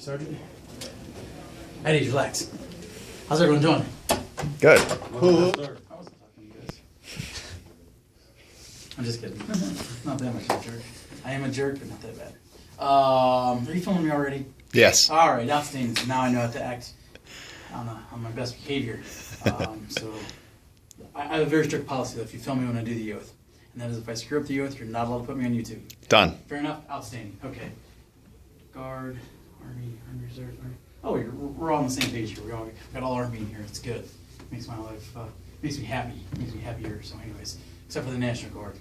Sergeant. Eddie, relax. How's everyone doing? Good. I wasn't talking to you guys. I'm just kidding. Not that much of a jerk. I am a jerk, but not that bad. Are you filming me already? Yes. All right, outstanding. So now I know how to act on my best behavior. So I have a very strict policy that if you film me when I do the oath, and that is if I screw up the oath, you're not allowed to put me on YouTube. Done. Fair enough? Outstanding. Okay. Guard, Army Reserve, Army. Oh, we're all on the same page here. We all got all Army in here. It's good. Makes my life, makes me happy. Makes me happier. So anyways, except for the National Guard.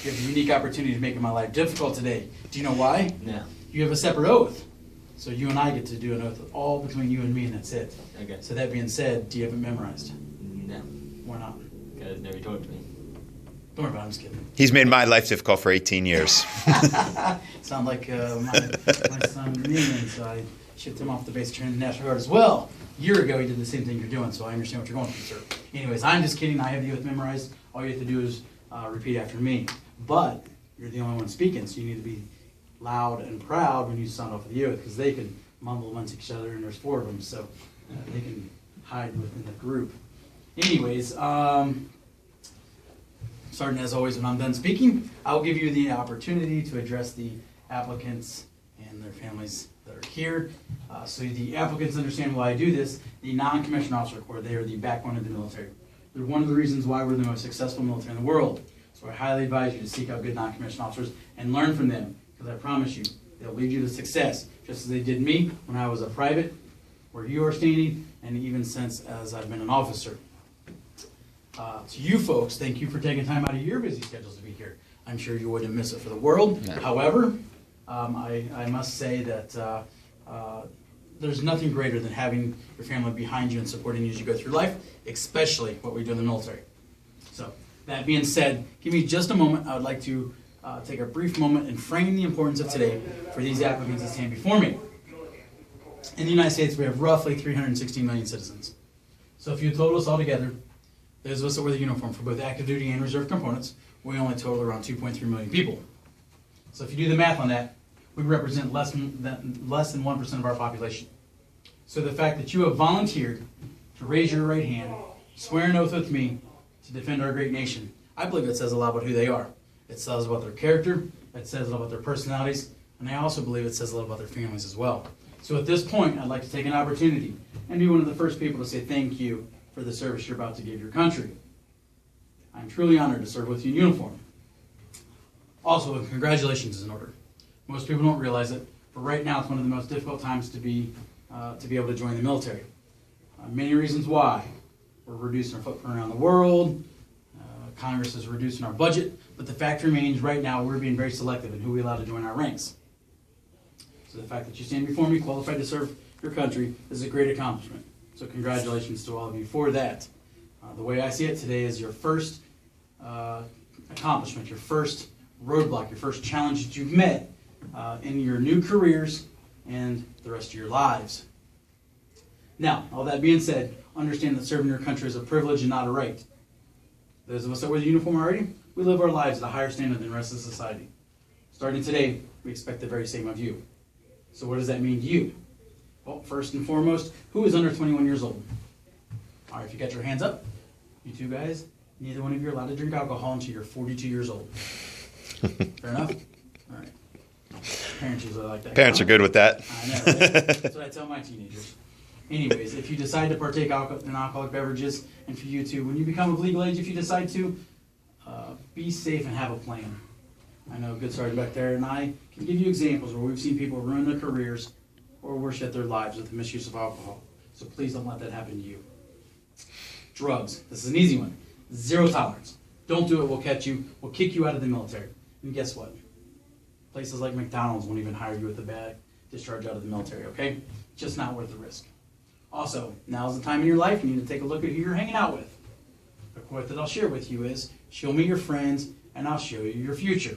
You have a unique opportunity to make my life difficult today. Do you know why? No. You have a separate oath. So you and I get to do an oath all between you and me, and that's it. Okay. So that being said, do you have it memorized? No. Why not? Because never told me. Don't worry about it. I'm just kidding. He's made my life difficult for 18 years. Sound like my son Neiman, so I shipped him off the base training in the National Guard as well. A year ago, he did the same thing you're doing, so I understand what you're going through, sir. Anyways, I'm just kidding. I have the oath memorized. All you have to do is repeat after me. But you're the only one speaking, so you need to be loud and proud when you sound off the oath, because they can mumble amongst each other, and there's 4 of them, so they can hide within the group. Anyways, Sergeant, as always, when I'm done speaking, I'll give you the opportunity to address the applicants and their families that are here. So the applicants understand why I do this. The non-commissioned officer corps, they are the backbone of the military. They're one of the reasons why we're the most successful military in the world. So I highly advise you to seek out good non-commissioned officers and learn from them, because I promise you, they'll lead you to success, just as they did me when I was a private, where you are standing, and even since as I've been an officer. To you folks, thank you for taking time out of your busy schedules to be here. I'm sure you wouldn't miss it for the world. No. However, I must say that there's nothing greater than having your family behind you and supporting you as you go through life, especially what we do in the military. So, that being said, give me just a moment. I would like to take a brief moment and frame the importance of today for these applicants that stand before me. In the United States, we have roughly 316 million citizens. So if you total us all together, those of us that wear the uniform for both active duty and reserve components, we only total around 2.3 million people. So if you do the math on that, we represent less than 1% of our population. So the fact that you have volunteered to raise your right hand, swear an oath with me to defend our great nation, I believe it says a lot about who they are. It says about their character, it says a lot about their personalities, and I also believe it says a lot about their families as well. So at this point, I'd like to take an opportunity and be one of the first people to say thank you for the service you're about to give your country. I'm truly honored to serve with you in uniform. Also, congratulations is in order. Most people don't realize it, but right now it's one of the most difficult times to be able to join the military. Many reasons why. We're reducing our footprint around the world. Congress is reducing our budget, but the fact remains right now we're being very selective in who we allow to join our ranks. So the fact that you stand before me qualified to serve your country is a great accomplishment. So congratulations to all of you for that. The way I see it today is your first accomplishment, your first roadblock, your first challenge that you've met in your new careers and the rest of your lives. Now, all that being said, understand that serving your country is a privilege and not a right. Those of us that wear the uniform already, we live our lives at a higher standard than the rest of society. Starting today, we expect the very same of you. So what does that mean to you? Well, first and foremost, who is under 21 years old? All right, if you got your hands up, you two guys, neither one of you are allowed to drink alcohol until you're 42 years old. Fair enough? All right. Parents usually like that. Parents are good with that. I know, right? That's what I tell my teenagers. Anyways, if you decide to partake in alcoholic beverages, and for you too, when you become of legal age, if you decide to, be safe and have a plan. I know good Sergeant back there and I can give you examples where we've seen people ruin their careers or worse yet their lives with the misuse of alcohol. So please don't let that happen to you. Drugs. This is an easy one. 0 tolerance. Don't do it, we'll catch you. We'll kick you out of the military. And guess what? Places like McDonald's won't even hire you with a bad discharge out of the military, okay? Just not worth the risk. Also, now's the time in your life you need to take a look at who you're hanging out with. The quote that I'll share with you is, show me your friends and I'll show you your future.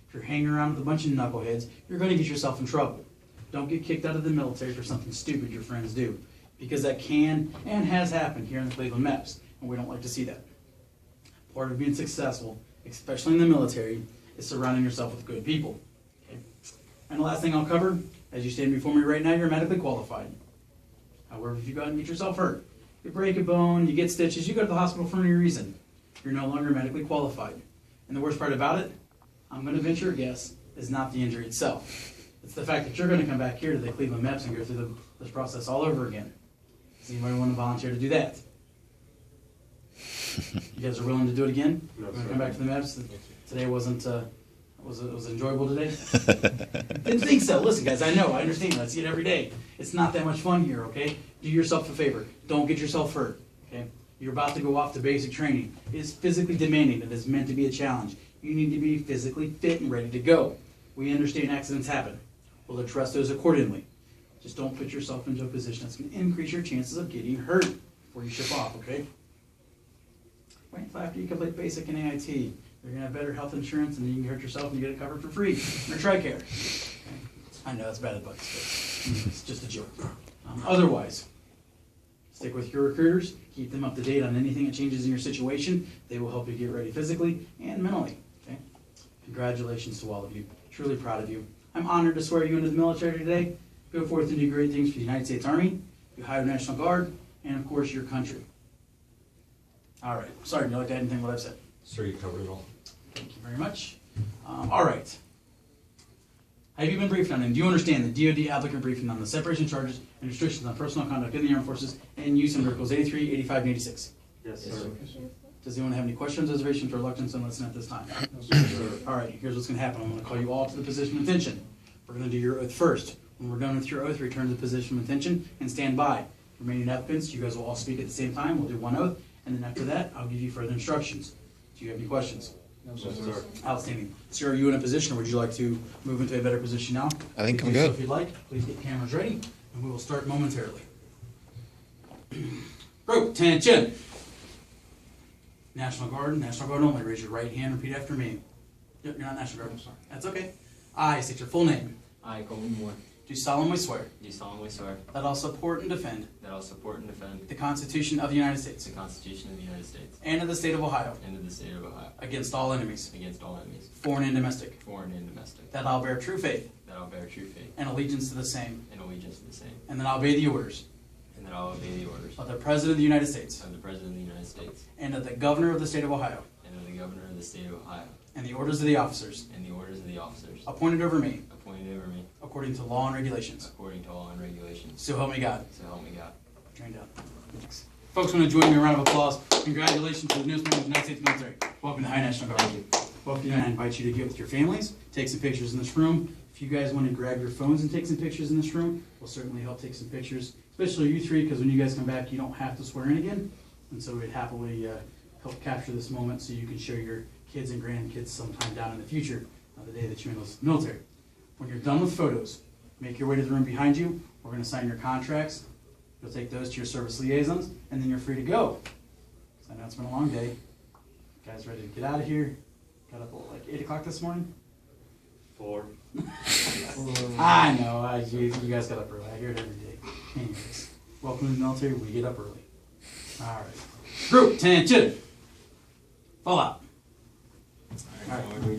If you're hanging around with a bunch of knuckleheads, you're going to get yourself in trouble. Don't get kicked out of the military for something stupid your friends do, because that can and has happened here in the Cleveland Meps, and we don't like to see that. Part of being successful, especially in the military, is surrounding yourself with good people. Okay? And the last thing I'll cover As you stand before me right now, you're medically qualified. However, if you go out and get yourself hurt, you break a bone, you get stitches, you go to the hospital for any reason, you're no longer medically qualified. And the worst part about it, I'm going to venture a guess, is not the injury itself. It's the fact that you're going to come back here to the Cleveland MEPS and go through this process all over again. Does anybody want to volunteer to do that? You guys are willing to do it again? No, We're going to sir. come back to the MEPS? Today wasn't, was it enjoyable today? Didn't think so. Listen, guys, I know, I understand. I see it every day. It's not that much fun here, okay? Do yourself a favor. Don't get yourself hurt, okay? You're about to go off to basic training. It is physically demanding. It is meant to be a challenge. You need to be physically fit and ready to go. We understand accidents happen. We'll address those accordingly. Just don't put yourself into a position that's going to increase your chances of getting hurt before you ship off, okay? Wait until after you complete basic and AIT. You're going to have better health insurance, and then you can hurt yourself and you get it covered for free from your TRICARE. Okay? I know that's bad advice, but it's just a joke. Otherwise, stick with your recruiters. Keep them up to date on anything that changes in your situation. They will help you get ready physically and mentally. Okay? Congratulations to all of you. Truly proud of you. I'm honored to swear you into the military today. Go forth and do great things for the United States Army, the Ohio National Guard, and of course your country. All right. Sorry, do you like to add anything what I've said? Sir, you covered it all. Thank you very much. All right. Have you been briefed on, and do you understand the DoD applicant briefing on the separation charges and restrictions on personal conduct in the armed forces and use in Articles 83, 85, and 86? Yes, Yes, sir. sir. Does anyone have any questions, reservations, or reluctance on listening at this time? Yes, sir. All right, here's what's going to happen. I'm going to call you all to the position of attention. We're going to do your oath first. When we're done with your oath, return to the position of attention and stand by. Remaining applicants, you guys will all speak at the same time. We'll do one oath, and then after that, I'll give you further instructions. Do you have any questions? No, Yes, sir. Outstanding. Sir, are you in a position, or would you like to move into a better position now? I think I'm You do so good. If you'd like, please get cameras ready, and we will start momentarily. Group, attention. National Guard only. Raise your right hand, repeat after me. Yep, you're not National Guard. I'm sorry. That's okay. I state your full name. I, Colton Moore, Do solemnly swear do solemnly swear that I'll support and defend that I will support and defend the Constitution of the United States the Constitution of the United States and of the state of Ohio and of the state of Ohio against all enemies, against all enemies, foreign and domestic, foreign and domestic, that I'll bear true faith that I will bear true faith and allegiance to the same, and allegiance to the same, and that I'll obey the orders and that I will obey the orders of the President of the United States of the President of the United States and of the Governor of the state of Ohio, and of the Governor of the state of Ohio, and the orders of the officers and the orders of the officers appointed over me appointed over me according to law and regulations. according to law and regulations. So help me God. So help me God. Trained out. Thanks. Folks, want to join me in a round of applause. Congratulations to the newest member of the United States military. Welcome to High National Guard. Thank you. Welcome, and I invite you to get with your families, take some pictures in this room. If you guys want to grab your phones and take some pictures in this room, we'll certainly help take some pictures, especially you three, because when you guys come back, you don't have to swear in again. And so we'd happily help capture this moment so you can show your kids and grandkids sometime down in the future, the day that you enlist in the military. When you're done with photos, make your way to the room behind you. We're going to sign your contracts. You'll take those to your service liaisons, and then you're free to go. So I know it's been a long day. Guys ready to get out of here? Got up at like 8 o'clock this morning? 4. I know, you guys got up early. I hear it every day. Anyways, welcome to the military. We get up early. All right. Group, attention. Fall out. All right, so we're doing it.